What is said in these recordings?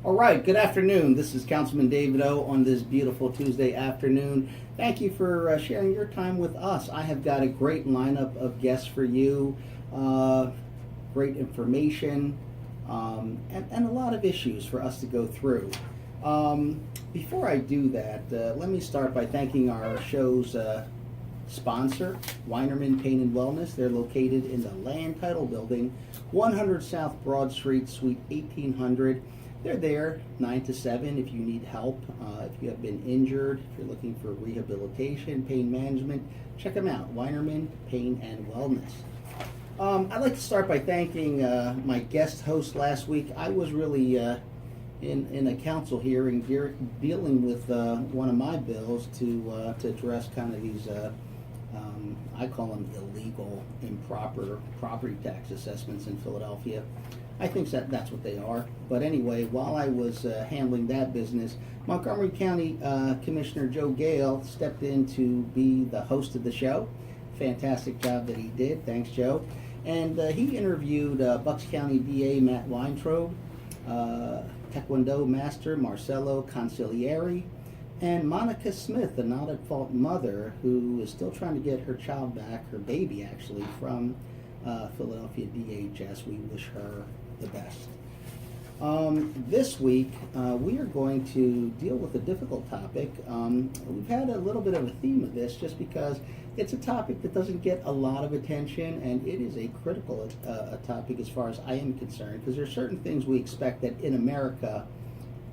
All right, good afternoon. This is Councilman David O. on this beautiful Tuesday afternoon. Thank you for sharing your time with us. I have got a great lineup of guests for you, great information, and a lot of issues for us to go through. Before I do that, let me start by thanking our show's sponsor, Weinerman Pain and Wellness. They're located in the Land Title Building, 100 South Broad Street, Suite 1800. They're there 9 to 7 if you need help, if you have been injured, if you're looking for rehabilitation, pain management, check them out, Weinerman Pain and Wellness. I'd like to start by thanking my guest host last week. I was really in a council hearing dealing with one of my bills to address kind of these, I call them illegal, improper property tax assessments in Philadelphia. I think that's what they are. But anyway, while I was handling that business, Montgomery County Commissioner Joe Gale stepped in to be the host of the show. Fantastic job that he did. Thanks, Joe. And he interviewed Bucks County DA Matt Weintraub, Taekwondo Master Marcelo Consigliere, and Monica Smith, the not-at-fault mother who is still trying to get her child back, her baby actually, from Philadelphia DHS. We wish her the best. This week, we are going to deal with a difficult topic. We've had a little bit of a theme of this just because it's a topic that doesn't get a lot of attention, and it is a critical topic as far as I am concerned, because there are certain things we expect that in America,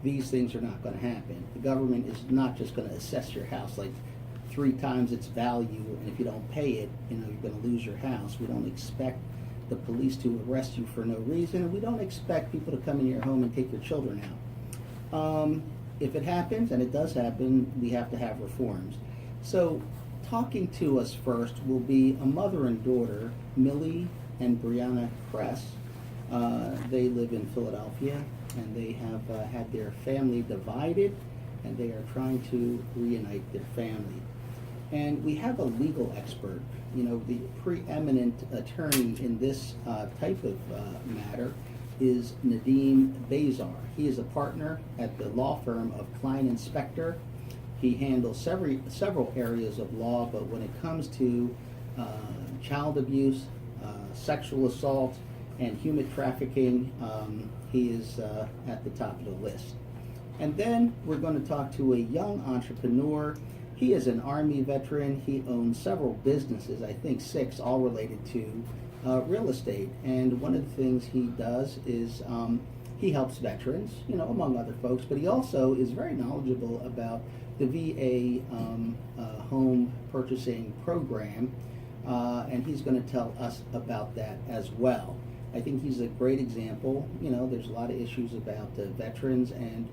these things are not going to happen. The government is not just going to assess your house like 3 times its value, and if you don't pay it, you're going to lose your house. We don't expect the police to arrest you for no reason, and we don't expect people to come in your home and take your children out. If it happens, and it does happen, we have to have reforms. So talking to us first will be a mother and daughter, Millie and Brianna Kress. They live in Philadelphia, and they have had their family divided, and they are trying to reunite their family. And we have a legal expert, the preeminent attorney in this type of matter is Nadeem Bezar. He is a partner at the law firm of Kline and Specter. He handles several areas of law, but when it comes to child abuse, sexual assault, and human trafficking, he is at the top of the list. And then we're going to talk to a young entrepreneur. He is an Army veteran. He owns several businesses, I think 6, all related to real estate. And one of the things he does is he helps veterans, among other folks, but he also is very knowledgeable about the VA home purchasing program, and he's going to tell us about that as well. I think he's a great example. There's a lot of issues about veterans and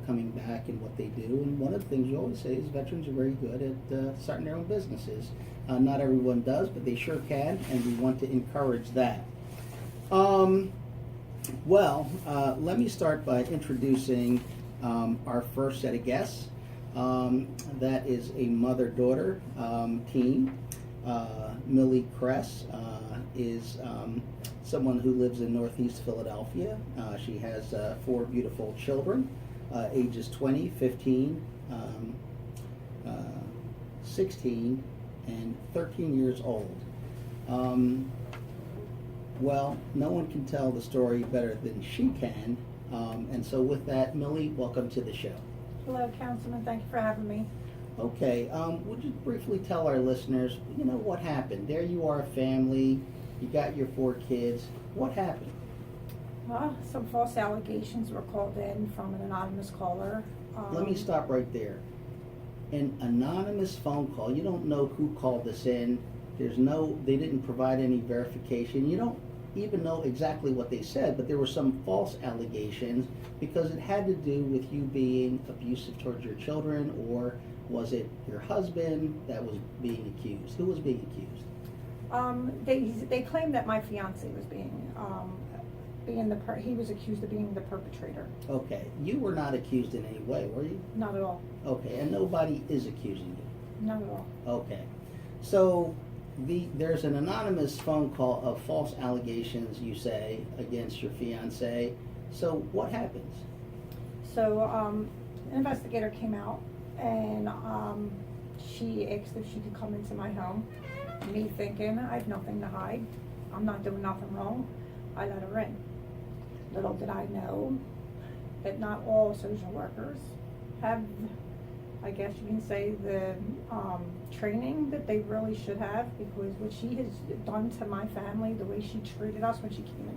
coming back and what they do. And one of the things you always say is veterans are very good at starting their own businesses. Not everyone does, but they sure can, and we want to encourage that. Let me start by introducing our first set of guests. That is a mother-daughter team. Millie Kress is someone who lives in Northeast Philadelphia. She has 4 beautiful children, ages 20, 15, 16, and 13 years old. No one can tell the story better than she can. And so with that, Millie, welcome to the show. Hello, Councilman. Thank you for having me. Okay, would you briefly tell our listeners, what happened? There you are, a family, you got your 4 kids. What happened? Well, some false allegations were called in from an anonymous caller. Let me stop right there. An anonymous phone call. You don't know who called this in. They didn't provide any verification. You don't even know exactly what they said, but there were some false allegations because it had to do with you being abusive towards your children, or was it your husband that was being accused? Who was being accused? They claimed that my fiance was he was accused of being the perpetrator. Okay, you were not accused in any way, were you? Not at all. Okay, and nobody is accusing you? Not at all. Okay, so there's an anonymous phone call of false allegations, you say, against your fiance. So what happens? So, an investigator came out and she asked if she could come into my home. Me thinking, I have nothing to hide. I'm not doing nothing wrong. I let her in. Little did I know that not all social workers have, I guess you can say, the training that they really should have, because what she has done to my family, the way she treated us when she came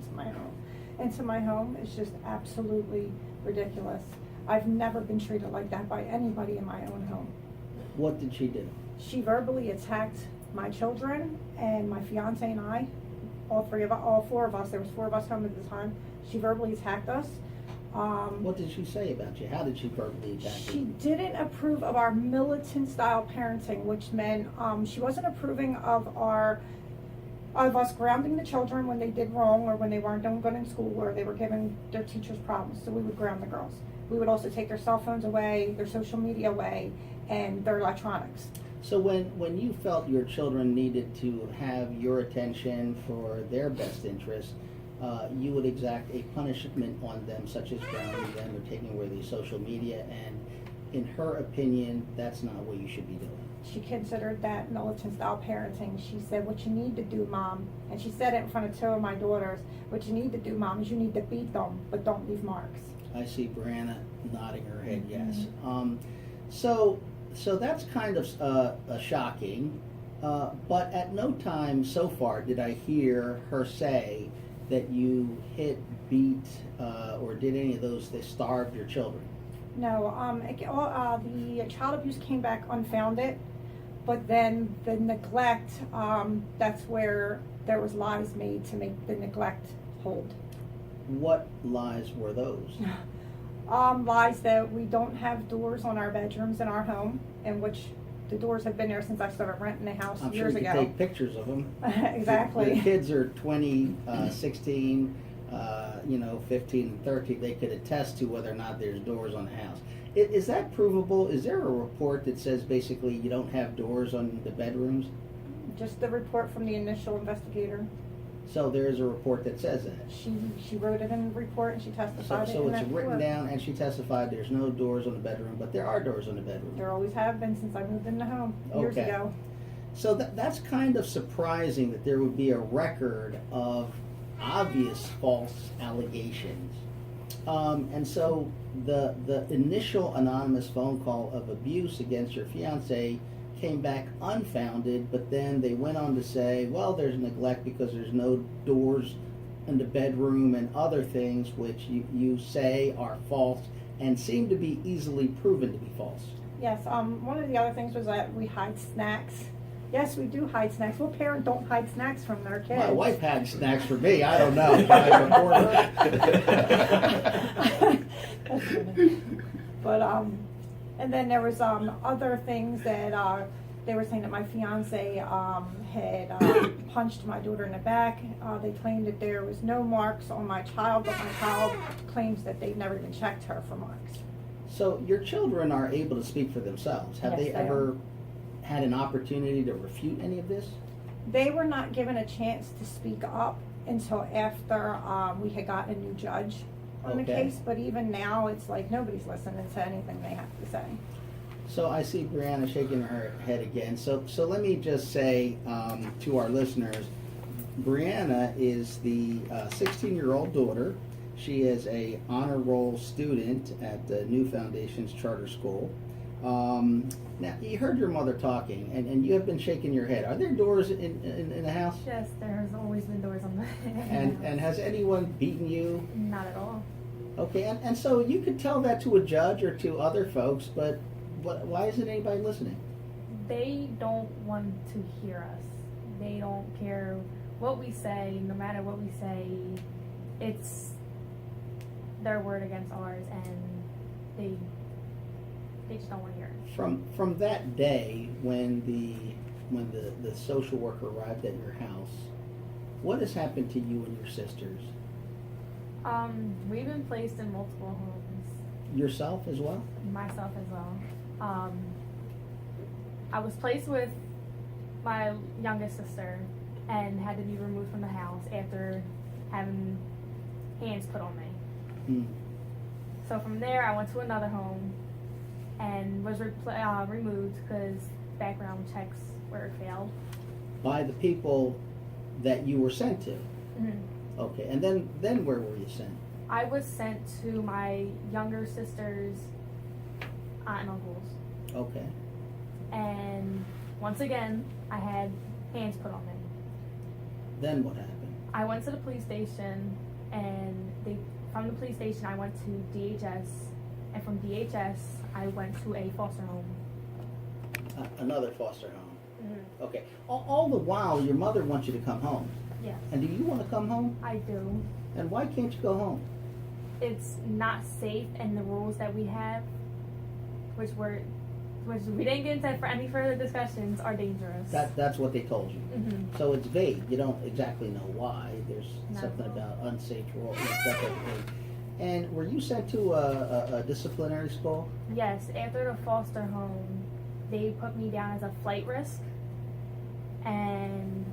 into my home is just absolutely ridiculous. I've never been treated like that by anybody in my own home. What did she do? She verbally attacked my children and my fiance and I, all four of us. There was 4 of us home at the time. She verbally attacked us. What did she say about you? How did she verbally attack you? She didn't approve of our militant style parenting, which meant she wasn't approving of us grounding the children when they did wrong or when they weren't doing good in school or they were giving their teachers problems. So we would ground the girls. We would also take their cell phones away, their social media away, and their electronics. So when you felt your children needed to have your attention for their best interest, you would exact a punishment on them, such as grounding them or taking away their social media, and in her opinion, that's not what you should be doing. She considered that militant style parenting. She said, what you need to do, Mom, and she said it in front of 2 of my daughters, what you need to do, Mom, is you need to beat them, but don't leave marks. I see Brianna nodding her head yes. Mm-hmm. So that's kind of shocking, but at no time so far did I hear her say that you hit, beat, or did any of those that starved your children. No, the child abuse came back unfounded, but then the neglect, that's where there was lies made to make the neglect hold. What lies were those? Lies that we don't have doors on our bedrooms in our home, in which the doors have been there since I started renting the house I'm years sure you ago. can take pictures of them. Exactly. The kids are 20, 16, 15 and 13. They could attest to whether or not there's doors on the house. Is that provable? Is there a report that says basically you don't have doors on the bedrooms? Just the report from the initial investigator. So there is a report that says that. She wrote it in the report and she testified So in it's that written report. down, and she testified there's no doors on the bedroom, but there are doors on the bedroom. There always have been since I moved in the home years Okay. ago. So that's kind of surprising that there would be a record of obvious false allegations. And so the initial anonymous phone call of abuse against your fiance came back unfounded, but then they went on to say, well, there's neglect because there's no doors in the bedroom and other things which you say are false and seem to be easily proven to be false. Yes, one of the other things was that we hide snacks. Yes, we do hide snacks. What parent don't hide snacks from their kids? My wife had snacks for me. I don't know. Can I report her? That's funny. But and then there was other things that they were saying that my fiance had punched my daughter in the back. They claimed that there was no marks on my child, but my child claims that they've never even checked her for marks. So your children are able to speak for themselves. Have Yes, they they ever had an opportunity to refute any of this? They were not given a chance to speak up until after we had gotten a new judge on the Okay. case. But even now, it's like nobody's listening to anything they have to say. So I see Brianna shaking her head again. So let me just say to our listeners, Brianna is the 16-year-old daughter. She is a honor roll student at the New Foundations Charter School. Now, you heard your mother talking, and you have been shaking your head. Are there doors in the house? Yes, there's always been doors on the And has anyone beaten you? Not at all. Okay, and so you could tell that to a judge or to other folks, but why isn't anybody listening? They don't want to hear us. They don't care what we say, no matter what we say. It's their word against ours, and they just don't want to hear it. From that day when the social worker arrived at your house, what has happened to you and your sisters? We've been placed in multiple homes. Yourself as well? Myself as well. I was placed with my youngest sister and had to be removed from the house after having hands put on me. Hmm. So from there, I went to another home and was removed because background checks were failed. By the people that you were sent to. Mm-hmm. Okay, and then where were you sent? I was sent to my younger sister's aunt and uncles. Okay. And once again, I had hands put on me. Then what happened? I went to the police station, and from the police station, I went to DHS, and from DHS, I went to a foster home. Another foster home. Mm-hmm. Okay. All the while, your mother wants you to come home. Yes, And do you want to come home? I do. And why can't you go home? It's not safe, and the rules that we have, which we didn't get into for any further discussions, are dangerous. That's what they told you. Mm-hmm. So it's vague. You don't exactly know why. There's No. something about unsafe rules. That type of thing. And were you sent to a disciplinary school? Yes, after the foster home, they put me down as a flight risk, and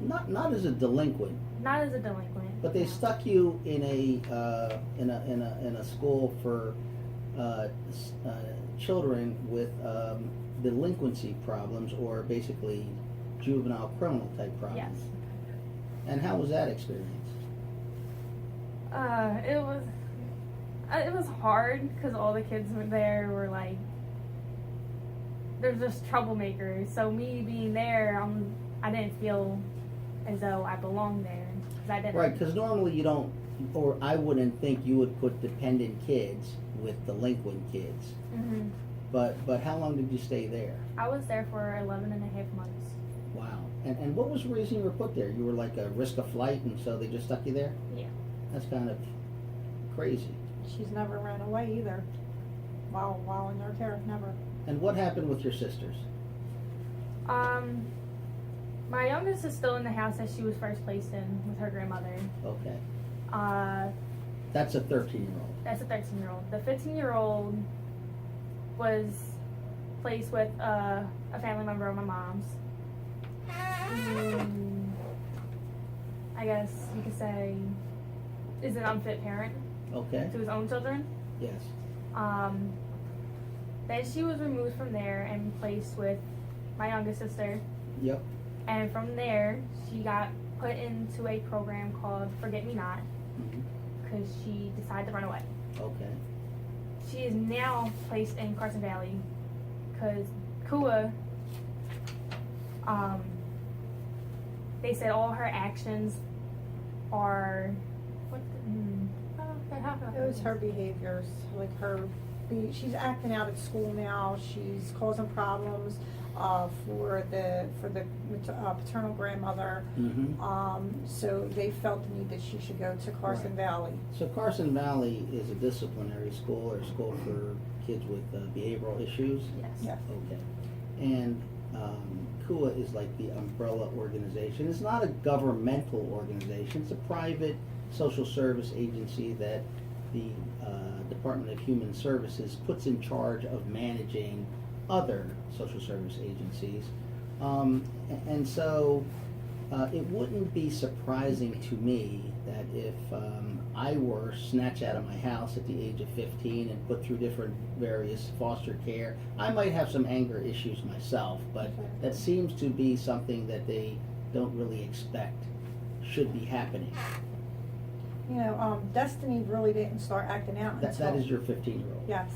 Not as a delinquent, not as a delinquent. but they no. stuck you in a school for children with delinquency problems, or basically juvenile criminal type problems. Yes. And how was that experience? It was hard because all the kids were there were like, they're just troublemakers. So me being there, I didn't feel as though I belonged there. 'Cause I didn't. Right, because normally you don't, or I wouldn't think you would put dependent kids with delinquent kids. Hmm. But how long did you stay there? I was there for 11 and a half months. Wow. And what was the reason you were put there? You were like a risk of flight, and so they just stuck you there? Yeah. That's kind of crazy. She's never ran away either. While in their care, never. And what happened with your sisters? My youngest is still in the house that she was first placed in with her grandmother. Okay. That's a 13-year-old. That's a 13-year-old. The 15-year-old was placed with a family member of my mom's. I guess you could say is an unfit parent Okay. to his own children. Yes. Then she was removed from there and placed with my youngest sister. Yep. And from there, she got put into a program called Forget Me Not Mhm. because she decided to run away. Okay. She is now placed in Carson Valley because Kua, they said all her actions are, It was her behaviors, like she's acting out at school now. She's causing problems for the paternal grandmother. Mm-hmm. So they felt the need that she should go to Carson Right. Valley. So Carson Valley is a disciplinary school, or school for kids with behavioral issues? Yes. Yeah. Okay. And KUA is like the umbrella organization. It's not a governmental organization. It's a private social service agency that the Department of Human Services puts in charge of managing other social service agencies. And so it wouldn't be surprising to me that if I were snatched out of my house at the age of 15 and put through different various foster care, I might have some anger issues myself, but that seems to be something that they don't really expect should be happening. You know, Destiny really didn't start acting out That until, is your 15-year-old. yes,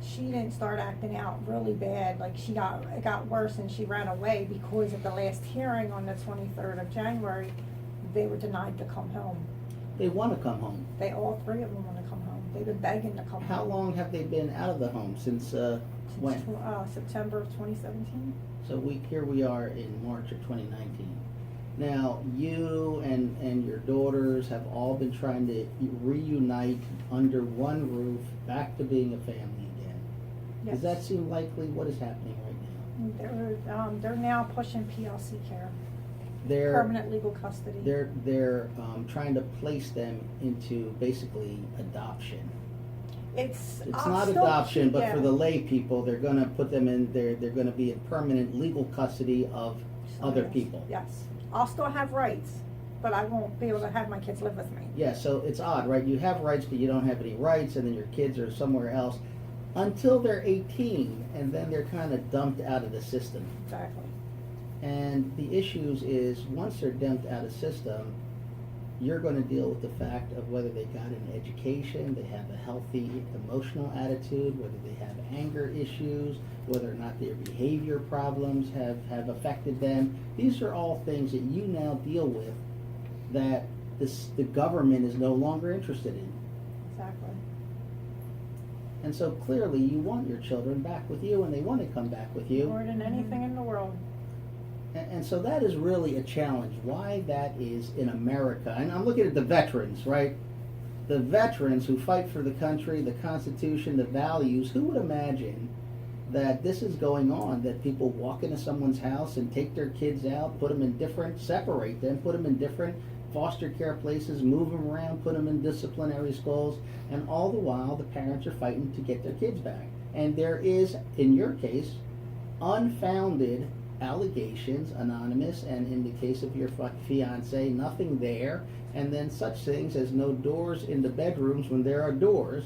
she didn't start acting out really bad. Like it got worse, and she ran away because at the last hearing on the 23rd of January, they were denied to come home. They want to come home. They all three of them want to come home. They've been begging to come How home. long have they been out of the home? Since when? September of 2017. So here we are in March of 2019. Now, you and your daughters have all been trying to reunite under one roof, back to being a family again. Yes. Does that seem likely? What is happening right now? They're now pushing PLC care, They're permanent legal custody. they're trying to place them into basically adoption. It's It's not adoption, but for the lay people, they're going to put them in. They're going to be in permanent legal custody of other Yes. people. Yes. I'll still have rights, but I won't be able to have my kids live with me. Yeah, so it's odd, right? You have rights, but you don't have any rights, and then your kids are somewhere else until they're 18, and then they're kind of dumped out of the system. Exactly. And the issues is, once they're dumped out of the system, you're going to deal with the fact of whether they got an education, they have a healthy emotional attitude, whether they have anger issues, whether or not their behavior problems have affected them. These are all things that you now deal with that the government is no longer interested in. Exactly. And so clearly you want your children back with you, and they want to come back with you. More than anything in the world. And so that is really a challenge, why that is in America. And I'm looking at the veterans, right? The veterans who fight for the country, the Constitution, the values. Who would imagine that this is going on, that people walk into someone's house and take their kids out, put them in different, separate them, put them in different foster care places, move them around, put them in disciplinary schools, and all the while the parents are fighting to get their kids back. And there is, in your case, unfounded allegations, anonymous, and in the case of your fiance, nothing there, and then such things as no doors in the bedrooms when there are doors,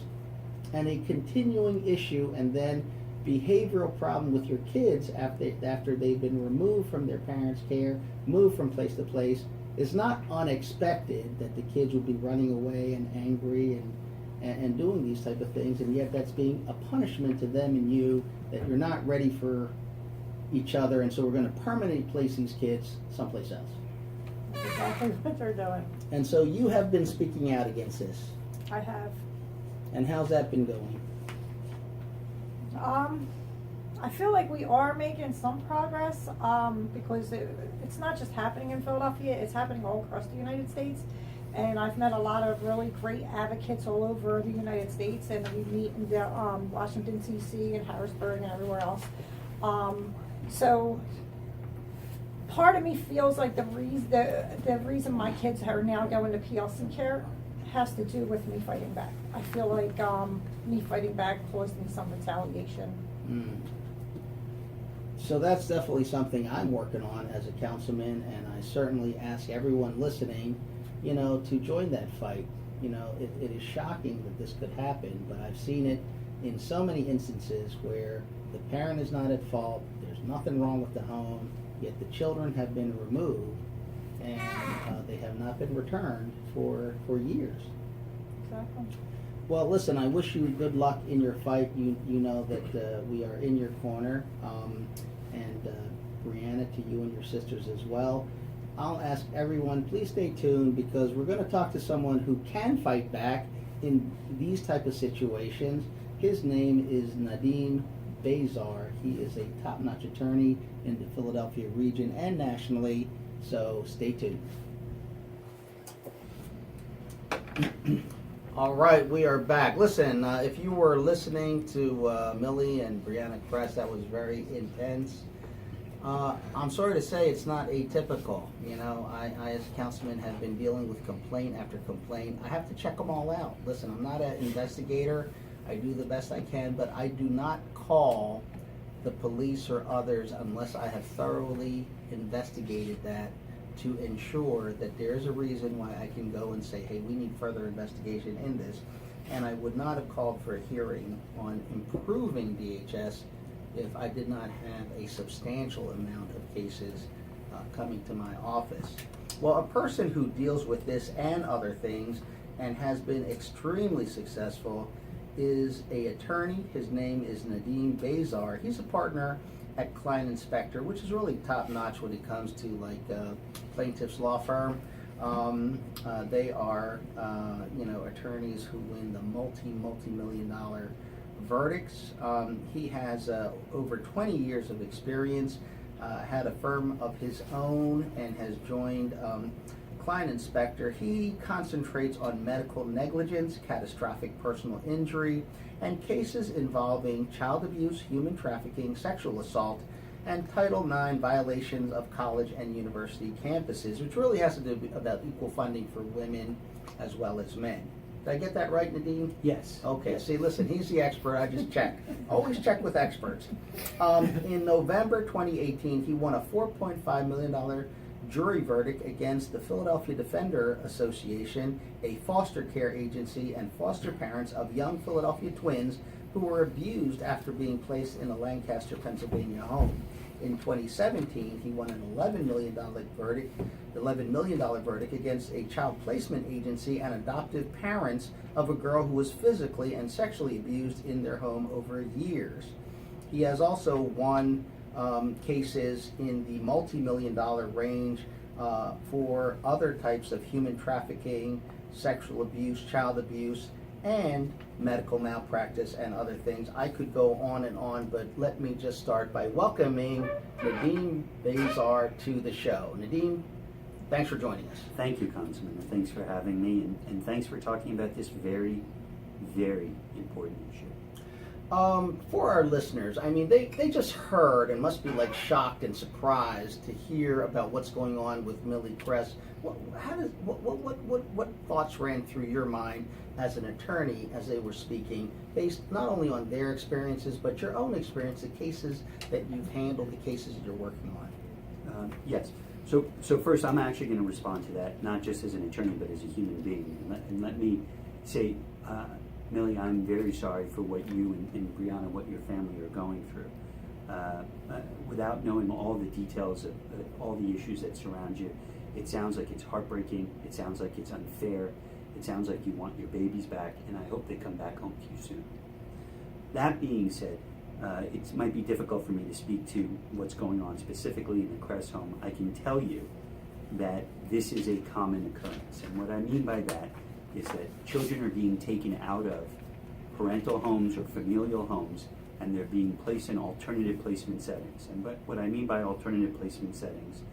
and a continuing issue, and then behavioral problem with your kids after they've been removed from their parents' care, moved from place to place. It's not unexpected that the kids would be running away and angry and doing these type of things, and yet that's being a punishment to them and you, that you're not ready for each other, and so we're going to permanently place these kids someplace else. That's exactly what they're doing. And so you have been speaking out against this. I have. And how's that been going? I feel like we are making some progress, because it's not just happening in Philadelphia, it's happening all across the United States. And I've met a lot of really great advocates all over the United States, and we meet in the, Washington, D.C. and Harrisburg and everywhere else. So part of me feels like the reason my kids are now going to PLC care has to do with me fighting back. I feel like me fighting back caused me some retaliation. So that's definitely something I'm working on as a councilman, and I certainly ask everyone listening, to join that fight. It is shocking that this could happen, but I've seen it in so many instances where the parent is not at fault, there's nothing wrong with the home, yet the children have been removed, and they have not been returned for years. Exactly. Well, listen, I wish you good luck in your fight. You know that we are in your corner, and Brianna, to you and your sisters as well. I'll ask everyone, please stay tuned, because we're going to talk to someone who can fight back in these type of situations. His name is Nadeem Bezar. He is a top-notch attorney in the Philadelphia region and nationally, so stay tuned. All right, we are back. Listen, if you were listening to Millie and Brianna Kress, that was very intense. I'm sorry to say it's not atypical. I as a councilman have been dealing with complaint after complaint. I have to check them all out. Listen, I'm not an investigator. I do the best I can, but I do not call the police or others unless I have thoroughly investigated that, to ensure that there's a reason why I can go and say, hey, we need further investigation in this. And I would not have called for a hearing on improving DHS if I did not have a substantial amount of cases coming to my office. Well, a person who deals with this and other things and has been extremely successful is an attorney. His name is Nadeem Bezar. He's a partner at Kline and Specter, which is really top-notch when it comes to plaintiff's law firm. They are attorneys who win the multi-million-dollar verdicts. He has over 20 years of experience, had a firm of his own, and has joined Kline and Specter. He concentrates on medical negligence, catastrophic personal injury, and cases involving child abuse, human trafficking, sexual assault, and Title IX violations of college and university campuses, which really has to do about equal funding for women as well as men. Did I get that right, Nadeem? Yes. Okay, see, listen, he's the expert, I just check. Always check with experts. In November 2018, he won a $4.5 million jury verdict against the Philadelphia Defender Association, a foster care agency and foster parents of young Philadelphia twins who were abused after being placed in a Lancaster, Pennsylvania home. In 2017, he won an $11 million verdict against a child placement agency and adoptive parents of a girl who was physically and sexually abused in their home over years. He has also won cases in the multi-million-dollar range for other types of human trafficking, sexual abuse, child abuse, and medical malpractice and other things. I could go on, but let me just start by welcoming Nadeem Bezar to the show. Nadeem, thanks for joining us. Thank you, Councilman. Thanks for having me, and thanks for talking about this very, very important issue. For our listeners, I mean, they just heard and must be like shocked and surprised to hear about what's going on with Millie Kress. What thoughts ran through your mind as an attorney as they were speaking, based not only on their experiences but your own experience, the cases that you've handled, the cases that you're working on? Yes. So first, I'm actually going to respond to that, not just as an attorney, but as a human being. And let me say, Millie, I'm very sorry for what you and Brianna, what your family are going through. Without knowing all the details of all the issues that surround you, it sounds like it's heartbreaking. It sounds like it's unfair. It sounds like you want your babies back, and I hope they come back home to you soon. That being said, it might be difficult for me to speak to what's going on specifically in the Kress home. I can tell you that this is a common occurrence, and what I mean by that is that children are being taken out of parental homes or familial homes, and they're being placed in alternative placement settings. And what I mean by alternative placement settings,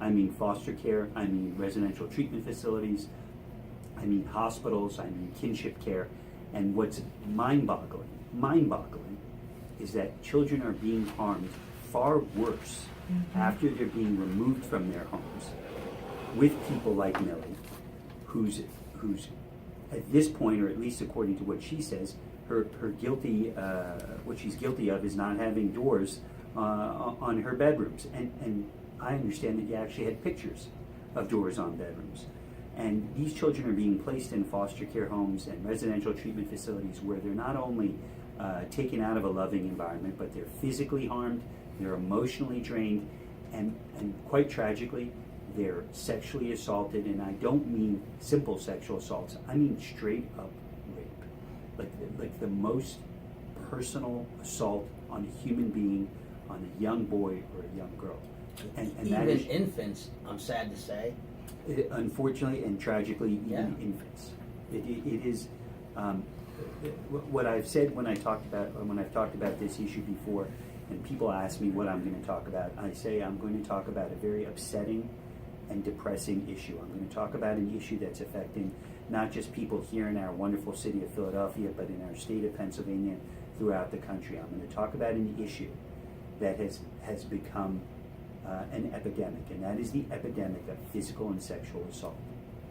I mean foster care, I mean residential treatment facilities, I mean hospitals, I mean kinship care. And what's mind-boggling is that children are being harmed far worse after they're being removed from their homes with people like Millie, who's at this point, or at least according to what she says, her guilty, what she's guilty of is not having doors on her bedrooms. And I understand that you actually had pictures of doors on bedrooms. And these children are being placed in foster care homes and residential treatment facilities where they're not only taken out of a loving environment, but they're physically harmed, they're emotionally drained, and quite tragically, they're sexually assaulted. And I don't mean simple sexual assaults, I mean straight up rape. Like the most personal assault on a human being, on a young boy or a young girl. And even that is, infants, I'm sad to say. Unfortunately and tragically, even infants. It is what I've said when I've talked about this issue before, and people ask me what I'm going to talk about. I say I'm going to talk about a very upsetting and depressing issue. I'm going to talk about an issue that's affecting not just people here in our wonderful city of Philadelphia, but in our state of Pennsylvania, throughout the country. I'm going to talk about an issue that has become an epidemic, and that is the epidemic of physical and sexual assault.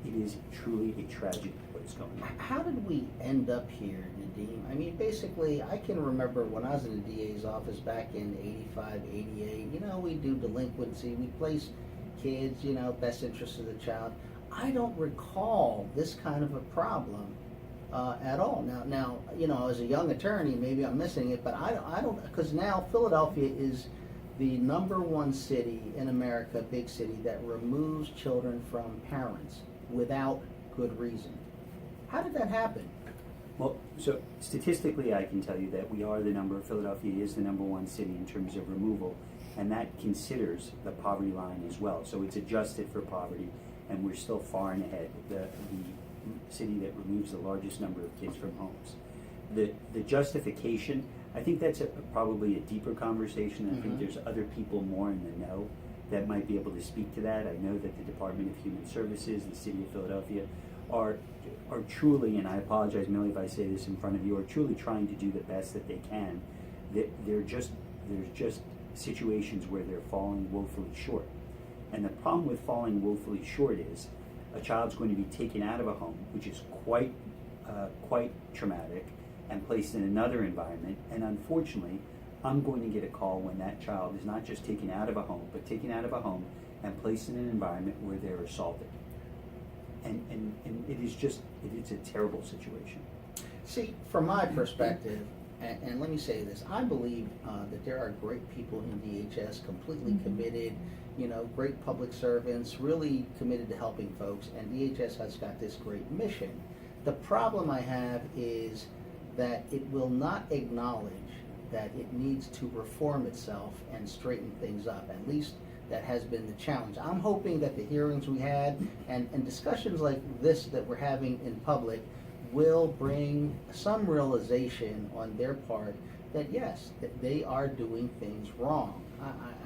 It is truly a tragedy what is going on. How did we end up here, Nadeem? I mean, basically, I can remember when I was in the DA's office back in 85, 88, we do delinquency, we place kids, best interest of the child. I don't recall this kind of a problem at all. Now, as a young attorney, maybe I'm missing it, but I don't, because now Philadelphia is the #1 city in America, big city, that removes children from parents without good reason. How did that happen? Well, so statistically, I can tell you that Philadelphia is the #1 city in terms of removal, and that considers the poverty line as well. So it's adjusted for poverty, and we're still far and ahead. The city that removes the largest number of kids from homes. The justification, I think that's probably a deeper conversation. I think there's other people more in the know that might be able to speak to that. I know that the Department of Human Services, the City of Philadelphia, are truly, and I apologize, Millie, if I say this in front of you, are truly trying to do the best that they can. There's just situations where they're falling woefully short. And the problem with falling woefully short is a child's going to be taken out of a home, which is quite quite traumatic and placed in another environment. And unfortunately, I'm going to get a call when that child is not just taken out of a home, but taken out of a home and placed in an environment where they're assaulted. And it is just, it's a terrible situation. See, from my perspective, and let me say this, I believe that there are great people in DHS, completely committed, great public servants, really committed to helping folks, and DHS has got this great mission. The problem I have is that it will not acknowledge that it needs to reform itself and straighten things up. At least that has been the challenge. I'm hoping that the hearings we had and discussions like this that we're having in public will bring some realization on their part that yes, that they are doing things wrong.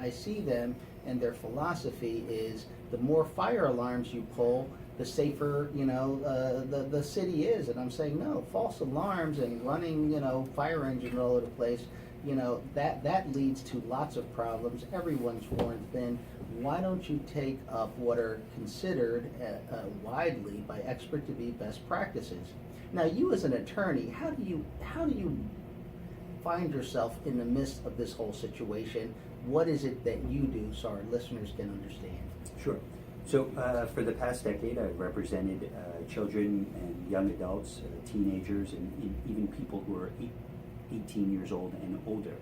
I see them, and their philosophy is the more fire alarms you pull, the safer the city is. And I'm saying no, false alarms and running fire engines all over the place, that leads to lots of problems. Everyone's worn thin. Why don't you take up what are considered widely by expert to be best practices? Now, you as an attorney, how do you find yourself in the midst of this whole situation? What is it that you do so our listeners can understand? Sure. So for the past decade, I've represented children and young adults, teenagers, and even people who are 18 years old and older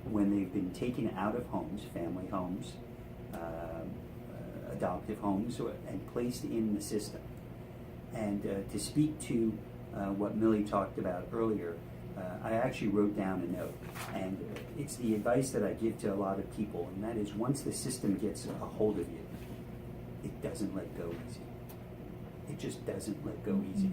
when they've been taken out of homes, family homes, adoptive homes, and placed in the system. And to speak to what Millie talked about earlier, I actually wrote down a note, and it's the advice that I give to a lot of people, and that is once the system gets a hold of you, it doesn't let go easy. It just doesn't let go easy.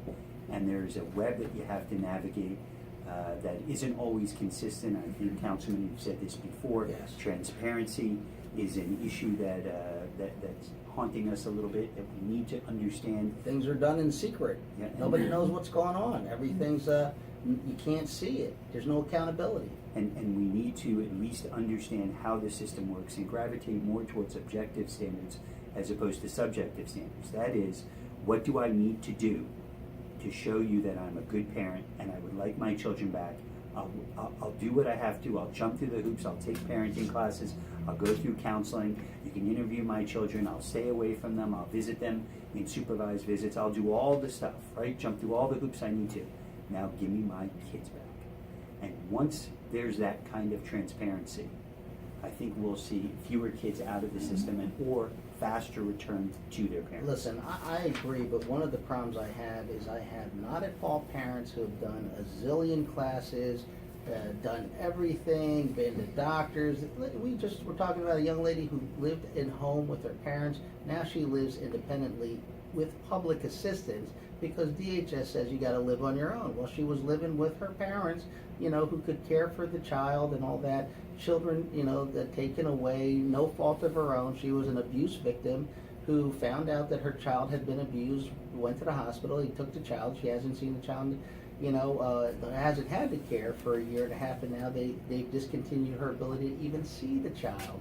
And there's a web that you have to navigate that isn't always consistent. I think, Councilman, you've said this before. Yes. Transparency is an issue that's haunting us a little bit, that we need to understand. Things are done in secret. Yeah, Nobody knows what's going on. Everything's you can't see it. There's no accountability. And we need to at least understand how the system works and gravitate more towards objective standards as opposed to subjective standards. That is, what do I need to do to show you that I'm a good parent and I would like my children back? I'll do what I have to. I'll jump through the hoops. I'll take parenting classes. I'll go through counseling. You can interview my children. I'll stay away from them. I'll visit them in supervised visits. I'll do all the stuff, right? Jump through all the hoops I need to. Now give me my kids back. And once there's that kind of transparency, I think we'll see fewer kids out of the system or faster return to their parents. Listen, I agree, but one of the problems I have is I have not at fault parents who have done a zillion classes, done everything, been to doctors. We're talking about a young lady who lived in home with her parents. Now she lives independently with public assistance because DHS says you got to live on your own. Well, she was living with her parents, who could care for the child and all that. Children, that taken away, no fault of her own. She was an abuse victim who found out that her child had been abused, went to the hospital, he took the child. She hasn't seen the child, hasn't had the care for a year and a half, and now they've discontinued her ability to even see the child.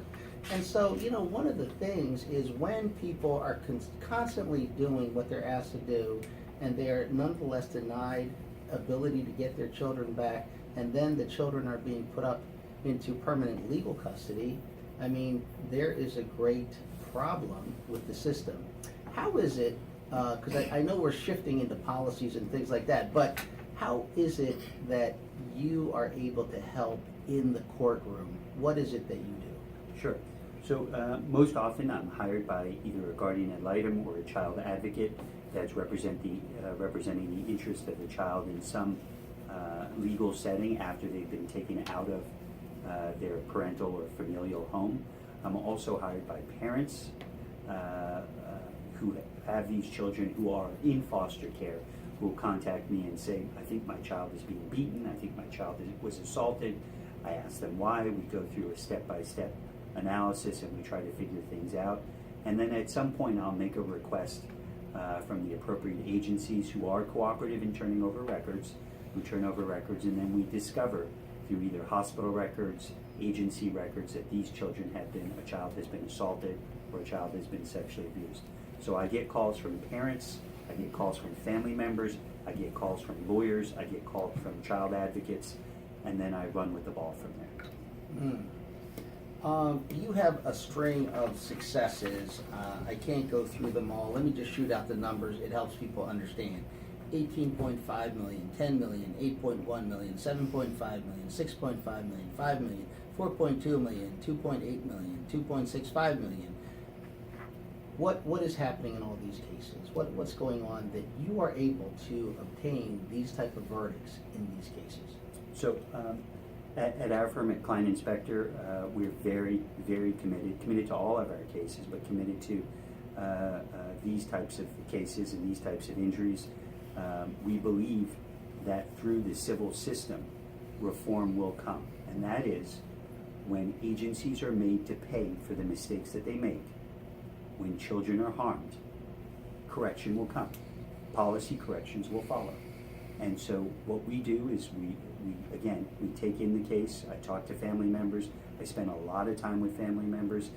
And so, one of the things is when people are constantly doing what they're asked to do, and they are nonetheless denied ability to get their children back, and then the children are being put up into permanent legal custody, I mean, there is a great problem with the system. How is it, because I know we're shifting into policies and things like that, but how is it that you are able to help in the courtroom? What is it that you do? Sure. So most often I'm hired by either a guardian ad litem or a child advocate that's representing the interest of the child in some legal setting after they've been taken out of their parental or familial home. I'm also hired by parents who have these children who are in foster care, who will contact me and say, I think my child is being beaten, I think my child was assaulted. I ask them why. We go through a step-by-step analysis and we try to figure things out. And then at some point I'll make a request from the appropriate agencies who are cooperative in turning over records, who turn over records, and then we discover through either hospital records, agency records, that these children a child has been assaulted or a child has been sexually abused. So I get calls from parents I get calls from family members, I get calls from lawyers, I get calls from child advocates, and then I run with the ball from there. You have a string of successes. I can't go through them all. Let me just shoot out the numbers. It helps people understand. 18.5 million, 10 million, 8.1 million, 7.5 million, 6.5 million, 5 million, 4.2 million, 2.8 million, 2.65 million. What is happening in all these cases? What's going on that you are able to obtain these type of verdicts in these cases? So at our firm at Kline and Specter, we're very, very committed to all of our cases, but committed to these types of cases and these types of injuries. We believe that through the civil system, reform will come, and that is when agencies are made to pay for the mistakes that they make. When children are harmed, correction will come. Policy corrections will follow. And so what we do is we take in the case. I talk to family members. I spend a lot of time with family members.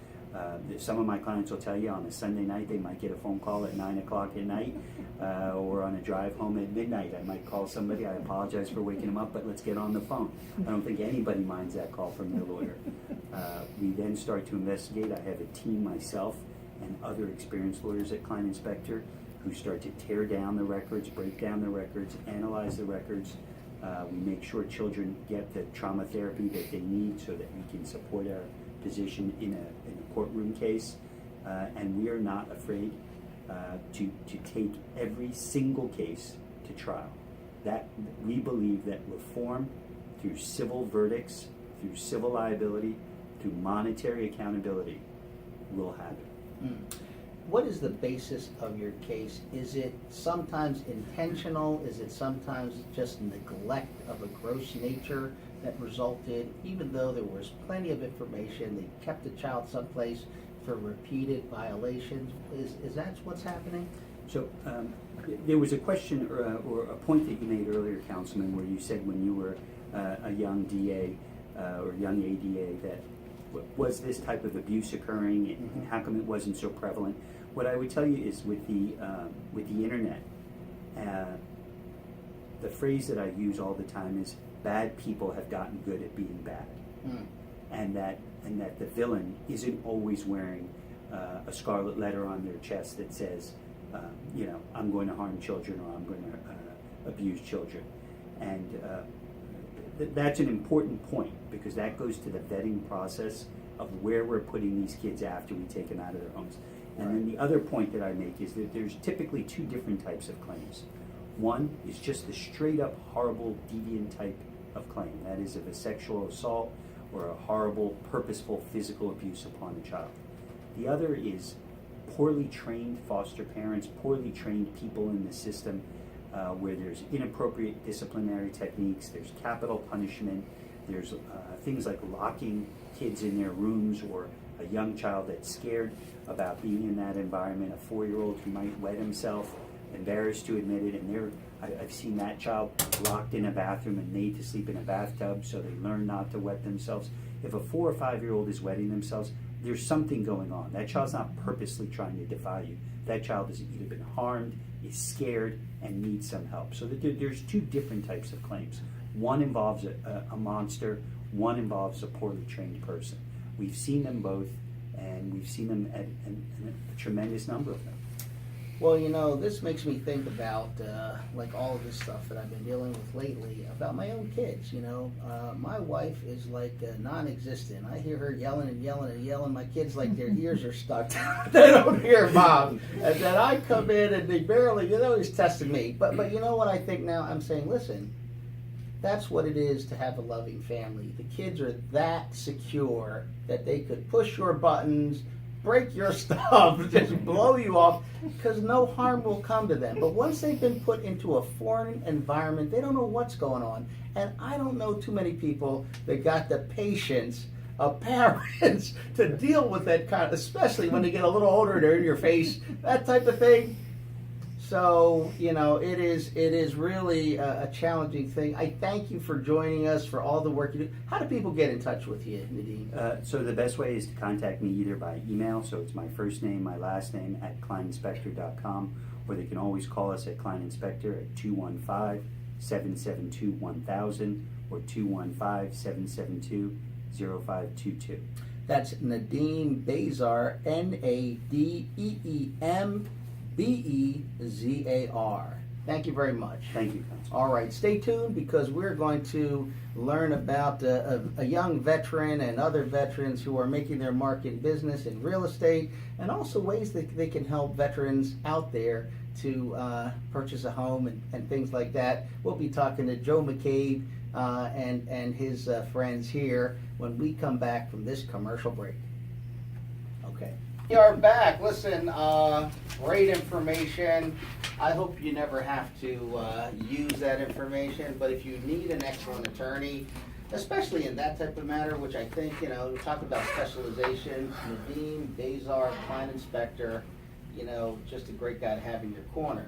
Some of my clients will tell you on a Sunday night they might get a phone call at 9 o'clock at night, or on a drive home at midnight. I might call somebody. I apologize for waking them up, but let's get on the phone. I don't think anybody minds that call from their lawyer. We then start to investigate. I have a team myself and other experienced lawyers at Kline and Specter who start to tear down the records, break down the records, analyze the records. We make sure children get the trauma therapy that they need so that we can support our position in a courtroom case. And we are not afraid to take every single case to trial. That we believe that reform through civil verdicts, through civil liability, through monetary accountability will happen. What is the basis of your case? Is it sometimes intentional? Is it sometimes just neglect of a gross nature that resulted, even though there was plenty of information, they kept the child someplace for repeated violations? Is that what's happening? So there was a question or a point that you made earlier, Councilman, where you said when you were a young DA or young ADA that was this type of abuse occurring, and how come it wasn't so prevalent? What I would tell you is with the internet, the phrase that I use all the time is bad people have gotten good at being bad, and that the villain isn't always wearing a scarlet letter on their chest that says, I'm going to harm children or I'm going to abuse children, and that's an important point because that goes to the vetting process of where we're putting these kids after we take them out of their homes. And then the other point that I make is that there's typically two different types of claims. One is just the straight up horrible deviant type of claim, that is of a sexual assault or a horrible purposeful physical abuse upon a child. The other is poorly trained foster parents, poorly trained people in the system, where there's inappropriate disciplinary techniques, there's capital punishment, there's things like locking kids in their rooms, or a young child that's scared about being in that environment, a 4-year-old who might wet himself, embarrassed to admit it, and I've seen that child locked in a bathroom and made to sleep in a bathtub so they learn not to wet themselves. If a 4 or 5-year-old is wetting themselves, there's something going on. That child's not purposely trying to defy you. That child has either been harmed, is scared, and needs some help. So there's two different types of claims. One involves a monster, one involves a poorly trained person. We've seen them both, and we've seen them at a tremendous number of them. Well, this makes me think about like all of this stuff that I've been dealing with lately about my own kids. My wife is like non-existent. I hear her yelling and yelling and yelling. My kids, like their ears are stuck. They don't hear Mom. And then I come in and they barely, he's testing me. But you know what I think now? I'm saying, listen, that's what it is to have a loving family. The kids are that secure that they could push your buttons, break your stuff, just blow you off, because no harm will come to them. But once they've been put into a foreign environment, they don't know what's going on. And I don't know too many people that got the patience of parents to deal with that kind of, especially when they get a little older, they're in your face, that type of thing. So, it is really a challenging thing. I thank you for joining us, for all the work you do. How do people get in touch with you, Nadeem? So the best way is to contact me either by email, so it's my first name, my last name at KlineInspector.com, or they can always call us at Kline Inspector at 215-772-1000 or 215-772-0522. That's Nadeem Bezar, Nadeem Bezar. Thank you very much. Thank you, Council. All right, stay tuned because we're going to learn about a young veteran and other veterans who are making their mark in business and real estate, and also ways that they can help veterans out there to purchase a home and things like that. We'll be talking to Joe McCabe and his friends here when we come back from this commercial break. Okay. We are back. Listen, great information. I hope you never have to use that information, but if you need an excellent attorney, especially in that type of matter, which I think, we talk about specialization, Nadeem Bezar, Kline Inspector, just a great guy to have in your corner.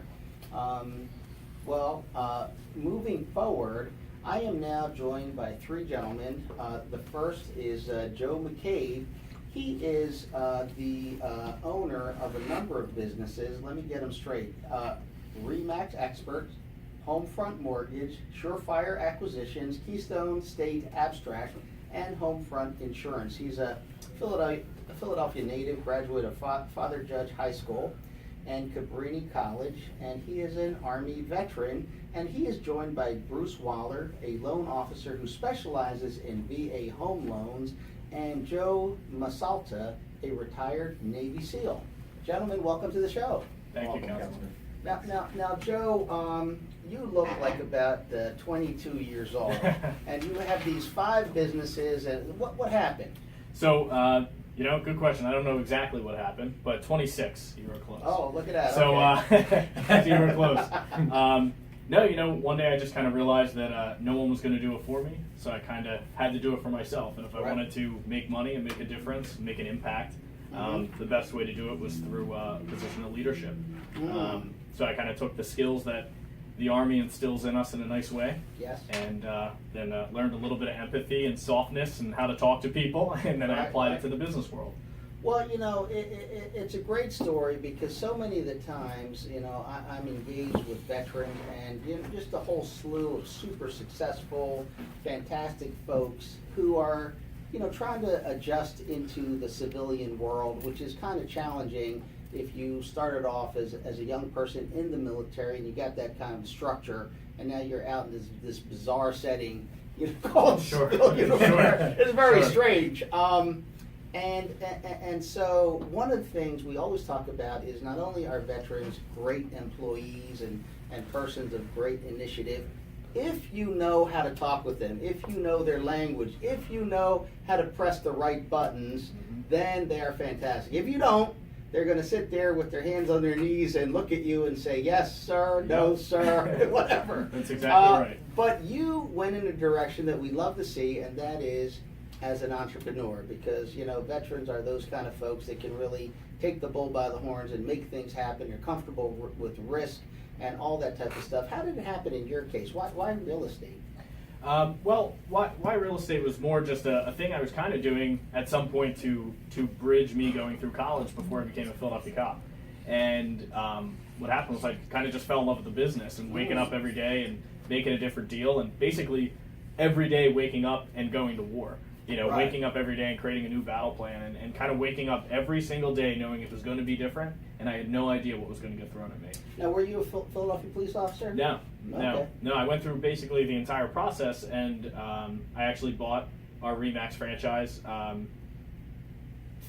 Moving forward, I am now joined by three gentlemen. The first is Joe McCabe. He is the owner of a number of businesses. Let me get them straight. RE/MAX Experts, Homefront Mortgage, Surefire Acquisitions, Keystone State Abstract, and Homefront Insurance. He's a Philadelphia native, graduate of Father Judge High School and Cabrini College, and he is an Army veteran. And he is joined by Bruce Waller, a loan officer who specializes in VA home loans, and Joe Masalta, a retired Navy SEAL. Gentlemen, welcome to the show. Thank you, Councilman. Now, Joe, you look like about 22 years old, and you have these 5 businesses. And what happened? So, good question. I don't know exactly what happened, but 26, you were close. Oh, look at that. So, okay. You were close. No, one day I just kind of realized that no one was going to do it for me, so I kind of had to do it for myself. And if I wanted to make money and make a difference, make an impact, the best way to do it was through a position of leadership. So I kind of took the skills that the Army instills in us in a nice way, Yes. and then learned a little bit of empathy and softness and how to talk to people, and then I applied it to the business world. Well, it's a great story because so many of the times, I'm engaged with veterans and just a whole slew of super successful, fantastic folks who are, trying to adjust into the civilian world, which is kind of challenging if you started off as a young person in the military and you got that kind of structure, and now you're out in this bizarre setting, called civilian warfare. It's very strange. And so one of the things we always talk about is not only are veterans great employees and persons of great initiative, if you know how to talk with them, if you know their language, if you know how to press the right buttons, then they are fantastic. If you don't, they're going to sit there with their hands on their knees and look at you and say, yes, sir, no, sir, whatever. That's exactly right. But you went in a direction that we love to see, and that is as an entrepreneur, because veterans are those kind of folks that can really take the bull by the horns and make things happen. You're comfortable with risk and all that type of stuff. How did it happen in your case? Why real estate? Why real estate was more just a thing I was kind of doing at some point to bridge me going through college before I became a Philadelphia cop. And what happened was I kind of just fell in love with the business and waking up every day and making a different deal, and basically every day waking up and going to war. Waking up every day and creating a new battle plan, and kind of waking up every single day knowing it was going to be different, and I had no idea what was going to get thrown at me. Now, were you a Philadelphia police officer? No. Okay. No. I went through basically the entire process, and I actually bought our RE/MAX franchise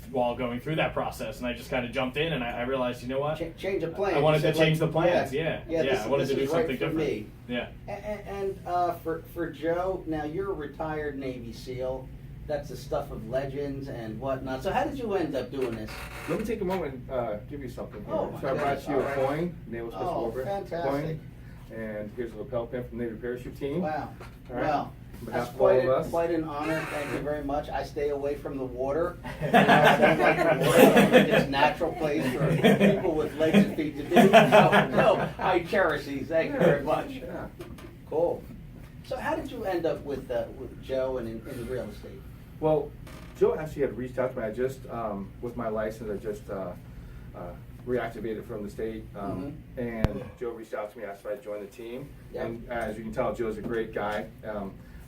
while going through that process, and I just kind of jumped in, and I realized, you know what? Change of plan. I wanted to change the the plans. Yeah. I wanted to do something right for different. Me. Yeah. And for Joe, now you're a retired Navy SEAL. That's the stuff of legends and whatnot. So how did you end up doing this? Let me take a moment and give you something here. Oh, my so I brought goodness. you All a right. coin, naval special Oh, over fantastic. coin, and here's a lapel pin from the Navy parachute team. Wow. All right. Well, That's behalf of all of us. quite an honor. Thank you very much. I stay away from the water. I don't like the water. I think it's a natural place for people with legs and feet to be. No, I cherish these. Thank you very much. Yeah. Cool. So how did you end up with Joe and in real estate? Well, Joe actually had reached out to me. I just, with my license, I just reactivated from the state. And Joe reached out to me, asked if I'd join the team. Yep. And as you can tell, Joe's a great guy.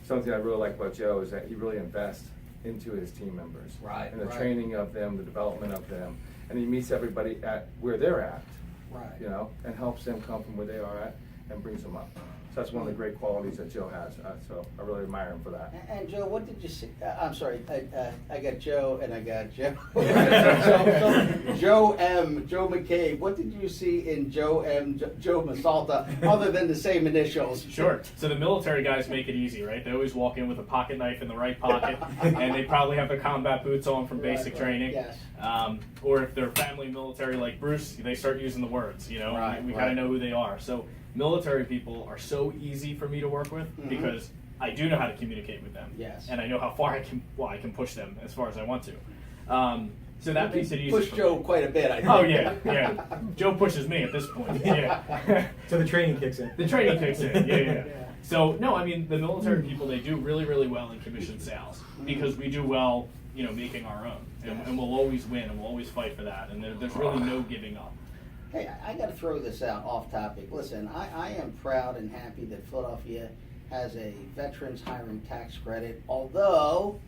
Something I really like about Joe is that he really invests into his team members. Right, And the right. training of them, the development of them. And he meets everybody at where they're at. Right. You know, and helps them come from where they are at and brings them up. So that's one of the great qualities that Joe has. So I really admire him for that. And Joe, what did you see? I'm sorry, I got Joe and I got Joe. so Joe McCabe, what did you see in Joe Masalta other than the same initials? Sure. So the military guys make it easy, right? They always walk in with a pocket knife in the right pocket, and they probably have their combat boots on from basic Right, training. yes. Or if they're family military like Bruce, they start using the words. You know, Right, we right. kind of know who they are. So military people are so easy for me to work with because I do know how to communicate with them. Yes. And I know how far I can push them as far as I want to. So that makes it easy. Push for Joe me. quite a bit, I think. Oh yeah. Joe pushes me at this point. Yeah. So the training kicks in. The training kicks in. Yeah. So no, I mean the military people, they do really, really well in commission sales because we do well, you know, making our own, and we'll always win and we'll always fight for that, and there's really no giving up. Hey, I got to throw this out off topic. Listen, I am proud and happy that Philadelphia has a veterans hiring tax credit, although,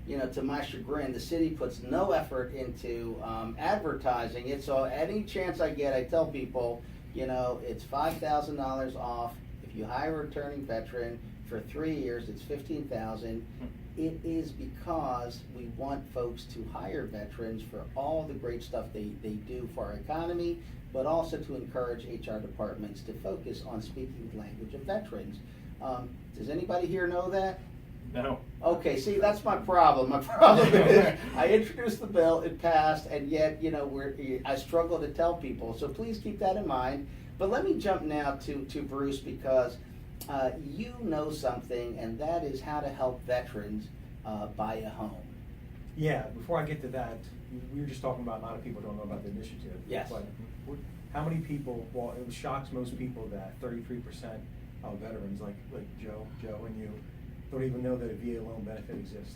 you know, to my chagrin, the city puts no effort into advertising it. So any chance I get, I tell people, you know, it's $5,000 off. If you hire a returning veteran for 3 years, it's $15,000. It is because we want folks to hire veterans for all the great stuff they do for our economy, but also to encourage HR departments to focus on speaking the language of veterans. Does anybody here know that? No. Okay, see, that's my problem. My problem is I introduced the bill, it passed, and yet, you know, I struggle to tell people. So please keep that in mind. But let me jump now to Bruce, because you know something, and that is how to help veterans buy a home. Yeah, before I get to that, we were just talking about a lot of people don't know about the initiative. Yes. But how many people, well, it shocks most people that 33% of veterans, like Joe and you, don't even know that a VA loan benefit exists.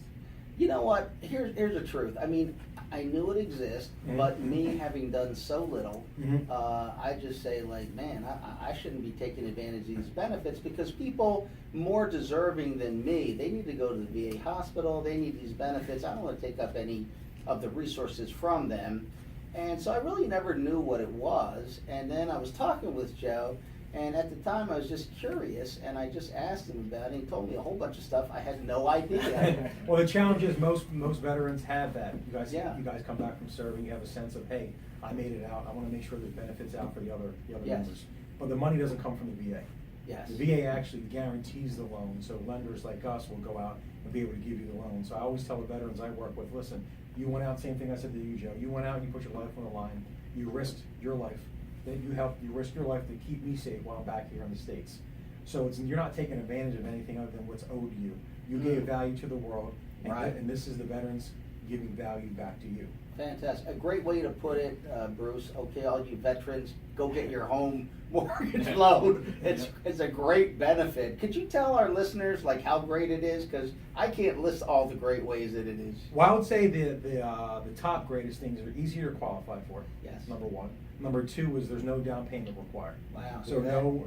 You know what? Here's the truth. I mean, I knew it exists, but me having done so little, I just say, like, man, I shouldn't be taking advantage of these benefits, because people more deserving than me, they need to go to the VA hospital, they need these benefits. I don't want to take up any of the resources from them. And so I really never knew what it was. And then I was talking with Joe, and at the time I was just curious, and I just asked him about it, and he told me a whole bunch of stuff I had no idea. Well, the challenge is most veterans have that. You guys come back from serving, you have a sense of, hey, I made it out. I want to make sure there's benefits out for the other Yes. members. But the money doesn't come from the VA. Yes. The VA actually guarantees the loan, so lenders like us will go out and be able to give you the loan. So I always tell the veterans I work with, listen, you went out, same thing I said to you, Joe. You went out and you put your life on the line. You risked your life. You risk your life to keep me safe while I'm back here in the States. So you're not taking advantage of anything other than what's owed to you. You gave value to the world, and, Right. and this is the veterans giving value back to you. Fantastic. A great way to put it, Bruce. Okay, all you veterans, go get your home mortgage loan. It's a great benefit. Could you tell our listeners like how great it is? Because I can't list all the great ways that it is. Well, I would say the top greatest things are easier to qualify for. Yes. Number one. Number two is there's no down payment required. Wow. So no,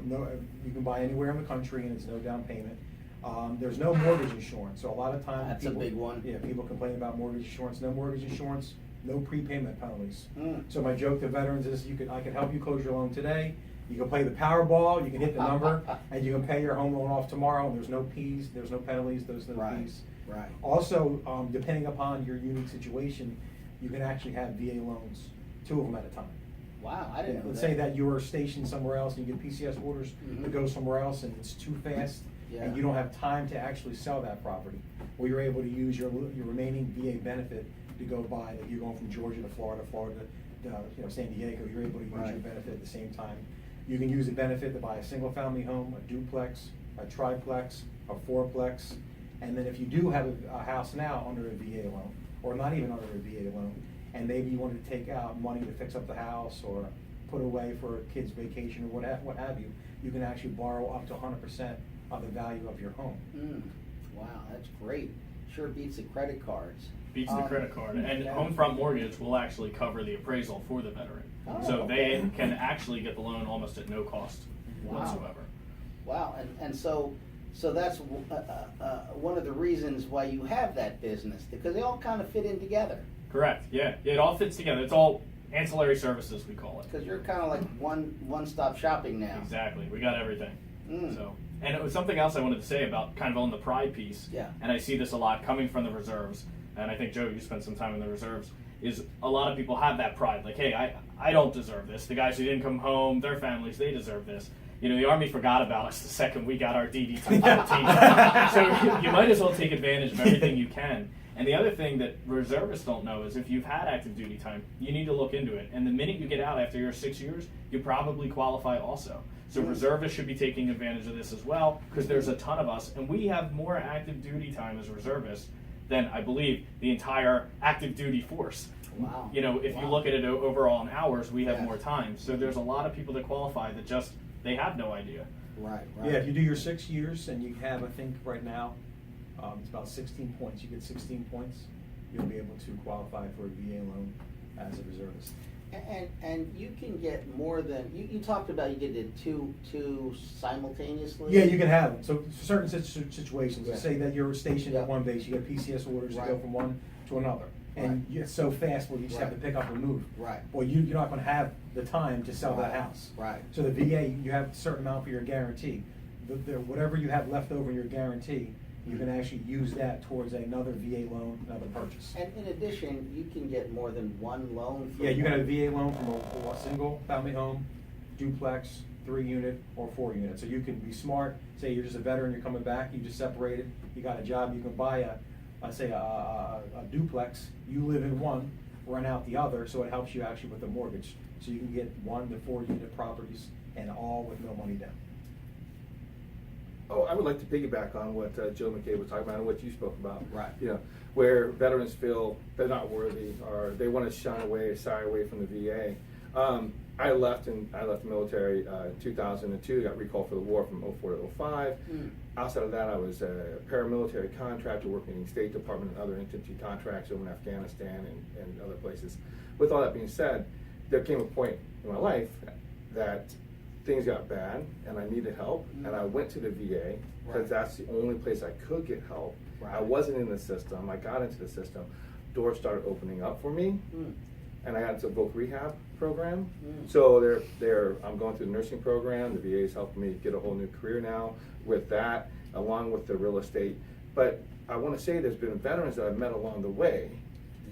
you can buy anywhere in the country and it's no down payment. There's no mortgage insurance. So a lot of times That's a big one. Yeah, people complain about mortgage insurance. No mortgage insurance, no prepayment penalties. Mm. So my joke to veterans is I could help you close your loan today. You can play the Powerball, you can hit the number, and you can pay your home loan off tomorrow, and there's no fees, there's no penalties, there's no Right. fees. Right. Also, depending upon your unique situation, you can actually have VA loans, 2 of them at a time. Wow, I didn't know Let's that. say that you are stationed somewhere else and you get PCS orders to go somewhere else and it's too fast and you don't have time to actually sell that property. Well, you're able to use your remaining VA benefit to go buy, like you're going from Georgia to Florida to San Diego, you're able to use your benefit at the same time. You can use the benefit to buy a single family home, a duplex, a triplex, a fourplex. And then if you do have a house now under a VA loan, or not even under a VA loan, and maybe you wanted to take out money to fix up the house or put away for a kid's vacation or what have you, you can actually borrow up to 100% of the value of your home. Wow, that's great. Sure beats the credit cards. Beats the credit card. And yeah. Homefront Mortgage will actually cover the appraisal for the veteran. Oh, so okay. they can actually get the loan almost at no cost Wow. whatsoever. Wow, and so that's one of the reasons why you have that business, because they all kind of fit in together. Correct. Yeah. It all fits together. It's all ancillary services, we call it. Because you're kind of like one-stop shopping now. Exactly. We got everything. Mm. So, and it was something else I wanted to say about kind of on the pride piece. Yeah. And I see this a lot coming from the reserves. And I think, Joe, you spent some time in the reserves. Is a lot of people have that pride, like, hey, I don't deserve this. The guys who didn't come home, their families, they deserve this. You know, the Army forgot about us the second we got our DD 214. So you might as well take advantage of everything you can. And the other thing that reservists don't know is if you've had active duty time, you need to look into it. And the minute you get out after your 6 years, you probably qualify also. So reservists should be taking advantage of this as well, because there's a ton of us, and we have more active duty time as reservists than, I believe, the entire active duty force. Wow. You know, if you Wow. look at it overall in hours, we have Yes. more time. So there's a lot of people that qualify that just, they have no idea. Right. Yeah, if you do your 6 years and you have, I think right now, it's about 16 points. You get 16 points, you'll be able to qualify for a VA loan as a reservist. And you can get more than you talked about. You did it two simultaneously. Yeah, you can have them. So certain situations, Yeah. say that you're stationed Yeah. at one base, you get PCS orders to go Right. from one to another. And it's so fast where you just have to Right. pick up and move. Right. Well, you're not going to have the time to sell that Right. house. Right. So the VA, you have a certain amount for your guarantee. Whatever you have left over in your guarantee, you can actually use that towards another VA loan, another purchase. And in addition, you can get more than one loan. From Yeah, you can have a VA loan from a single family home, duplex, 3-unit, or 4-unit. So you can be smart. Say you're just a veteran, you're coming back, you just separated, you got a job, you can buy a duplex. You live in one, rent out the other, so it helps you actually with the mortgage. So you can get 1 to 4-unit properties, and all with no money down. Oh, I would like to piggyback on what Joe McCabe was talking about and what you spoke about. Right. You know, where veterans feel they're not worthy or they want to shun away, shy away from the VA. I left the military in 2002. Got recalled for the war from 04 to 05. Outside of that, I was a paramilitary contractor working in the State Department and other infantry contracts over in Afghanistan and other places. With all that being said, there came a point in my life that things got bad and I needed help, and I went to the VA because Right. that's the only place I could get help. Right. I wasn't in the system. I got into the system. Doors started opening up for me, and I got into a voc rehab program. So I'm going through the nursing program. The VA is helping me get a whole new career now with that, along with the real estate. But I want to say there's been veterans that I've met along the way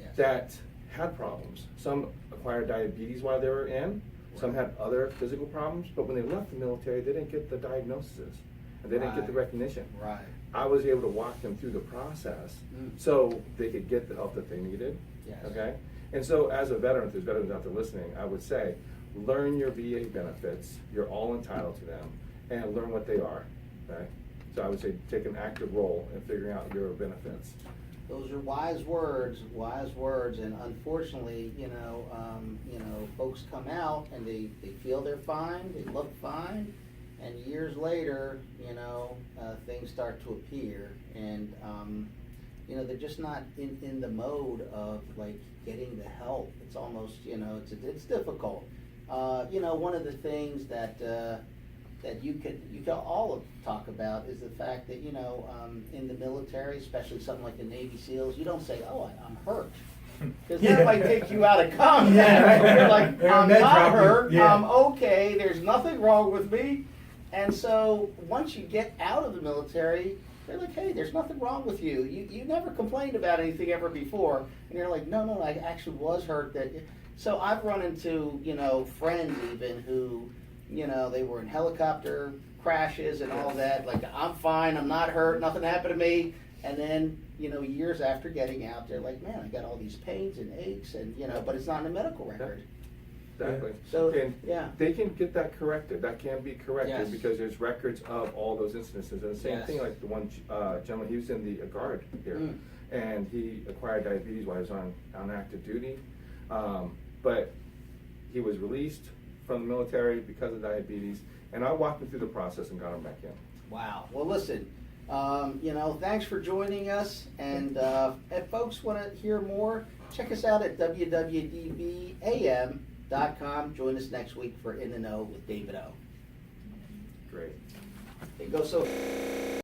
Yes. that had problems. Some acquired diabetes while they were in. Some had other physical problems, but when they left the military, they didn't get the diagnoses and they didn't get the Right. recognition. Right. I was able to walk them through the process so they could get the help that they needed. Yes. Okay? And so as a veteran, if there's veterans out there listening, I would say, learn your VA benefits. You're all entitled to them, and learn what they are. Okay? So I would say take an active role in figuring out your benefits. Those are wise words, and unfortunately, folks come out and they feel they're fine, they look fine, and years later, things start to appear, and they're just not in the mode of like getting the help. It's almost, it's difficult. One of the things that you could all talk about is the fact that in the military, especially something like the Navy SEALs, you don't say, "Oh, I'm hurt," because that might take you out of combat. Yeah. You're like, They're "I'm med not drop you. hurt. Yeah. I'm okay. There's nothing wrong with me." And so once you get out of the military, they're like, "Hey, there's nothing wrong with you. You never complained about anything ever before." And you're like, "No, I actually was hurt." So I've run into friends even who. They were in helicopter crashes and all that. Like, I'm fine, I'm not hurt, nothing happened to me. And then, years after getting out, they're like, "Man, I got all these pains and aches," and but it's not in the medical record. Exactly. So, And yeah. they can get that corrected. That can be corrected Yes. because there's records of all those instances. And the same Yes. thing like the one gentleman, he was in the guard here, Mm. and he acquired diabetes while he was on active duty. But he was released from the military because of diabetes, and I walked him through the process and got him back in. Wow. Well, listen, thanks for joining us. And if folks want to hear more, check us out at WWDBAM.com. Join us next week for In the Know with David O. Great. It goes so.